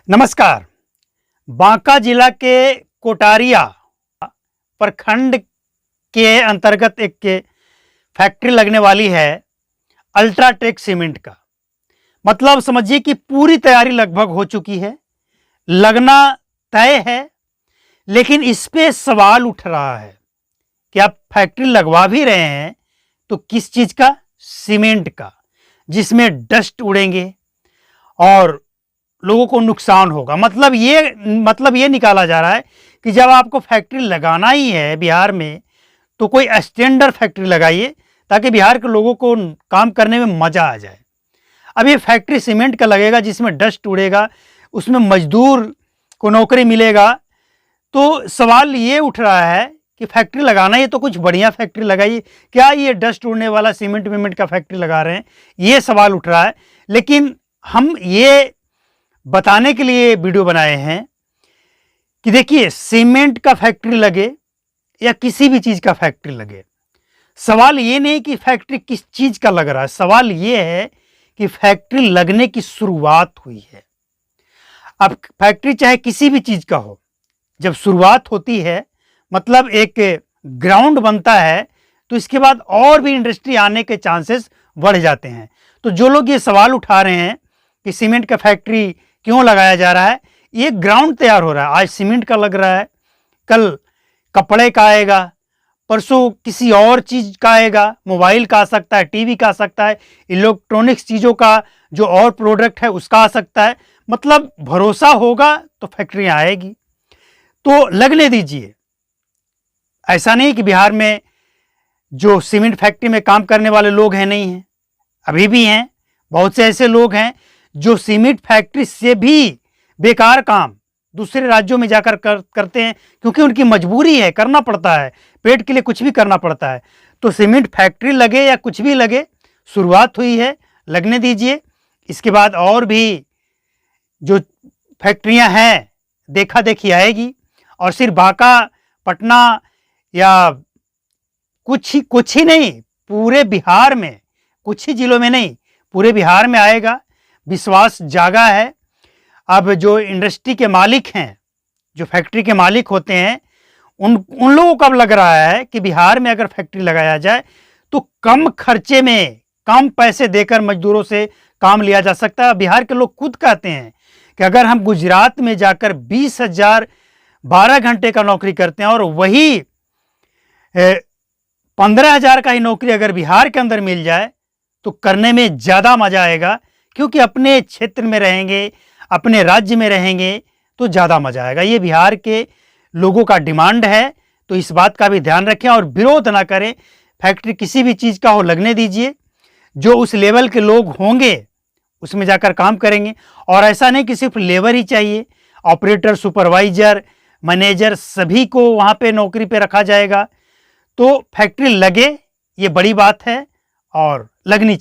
नमस्कार। बांका जिला के कोटारिया प्रखंड के अंतर्गत एक फैक्ट्री लगने वाली है अल्ट्राटेक सीमेंट का। मतलब समझिए कि पूरी तैयारी लगभग हो चुकी है, लगना तय है। लेकिन इस पे सवाल उठ रहा है कि आप फैक्ट्री लगवा भी रहे हैं तो किस चीज़ का? सीमेंट का, जिसमें डस्ट उड़ेंगे और लोगों को नुकसान होगा। मतलब ये निकाला जा रहा है कि जब आपको फैक्ट्री लगाना ही है बिहार में तो कोई स्टैंडर्ड फैक्ट्री लगाइए ताकि बिहार के लोगों को काम करने में मज़ा आ जाए। अब ये फैक्ट्री सीमेंट का लगेगा जिसमें डस्ट उड़ेगा, उसमें मजदूर को नौकरी मिलेगा। तो सवाल ये उठ रहा है कि फैक्ट्री लगाना है तो कुछ बढ़िया फैक्ट्री लगाइए, क्या ये डस्ट उड़ने वाला सीमेंट वीमेंट का फैक्ट्री लगा रहे हैं? ये सवाल उठ रहा है। लेकिन हम ये बताने के लिए वीडियो बनाए हैं कि देखिए, सीमेंट का फैक्ट्री लगे या किसी भी चीज़ का फैक्ट्री लगे, सवाल ये नहीं कि फैक्ट्री किस चीज़ का लग रहा है, सवाल ये है कि फैक्ट्री लगने की शुरुआत हुई है। अब फैक्ट्री चाहे किसी भी चीज़ का हो, जब शुरुआत होती है मतलब एक ग्राउंड बनता है तो इसके बाद और भी इंडस्ट्री आने के चांसेस बढ़ जाते हैं। तो जो लोग ये सवाल उठा रहे हैं कि सीमेंट का फैक्ट्री क्यों लगाया जा रहा है, ये ग्राउंड तैयार हो रहा है। आज सीमेंट का लग रहा है, कल कपड़े का आएगा, परसों किसी और चीज़ का आएगा, मोबाइल का आ सकता है, टीवी का आ सकता है, इलेक्ट्रॉनिक्स चीज़ों का जो और प्रोडक्ट है उसका आ सकता है। मतलब भरोसा होगा तो फैक्ट्रियाँ आएगी। तो लगने दीजिए। ऐसा नहीं कि बिहार में जो सीमेंट फैक्ट्री में काम करने वाले लोग हैं नहीं हैं, अभी भी हैं। बहुत से ऐसे लोग हैं जो सीमेंट फैक्ट्री से भी बेकार काम दूसरे राज्यों में जाकर करते हैं, क्योंकि उनकी मजबूरी है, करना पड़ता है, पेट के लिए कुछ भी करना पड़ता है। तो सीमेंट फैक्ट्री लगे या कुछ भी लगे, शुरुआत हुई है, लगने दीजिए। इसके बाद और भी जो फैक्ट्रियां हैं देखा देखी आएगी। और सिर्फ बांका, पटना या कुछ ही नहीं, पूरे बिहार में, कुछ ही जिलों में नहीं, पूरे बिहार में आएगा। विश्वास जागा है। अब जो इंडस्ट्री के मालिक हैं, जो फैक्ट्री के मालिक होते हैं, उन लोगों को अब लग रहा है कि बिहार में अगर फैक्ट्री लगाया जाए तो कम खर्चे में, कम पैसे देकर मजदूरों से काम लिया जा सकता है। बिहार के लोग खुद कहते हैं कि अगर हम गुजरात में जाकर 20,000 12 घंटे का नौकरी करते हैं और वही 15,000 का ही नौकरी अगर बिहार के अंदर मिल जाए तो करने में ज़्यादा मज़ा आएगा, क्योंकि अपने क्षेत्र में रहेंगे, अपने राज्य में रहेंगे तो ज़्यादा मज़ा आएगा। ये बिहार के लोगों का डिमांड है। तो इस बात का भी ध्यान रखें और विरोध ना करें। फैक्ट्री किसी भी चीज़ का हो, लगने दीजिए। जो उस लेवल के लोग होंगे उसमें जाकर काम करेंगे। और ऐसा नहीं कि सिर्फ लेबर ही चाहिए, ऑपरेटर, सुपरवाइजर, मैनेजर, सभी को वहाँ पे नौकरी पे रखा जाएगा। तो फैक्ट्री लगे, ये बड़ी बात है और लगनी चाहिए।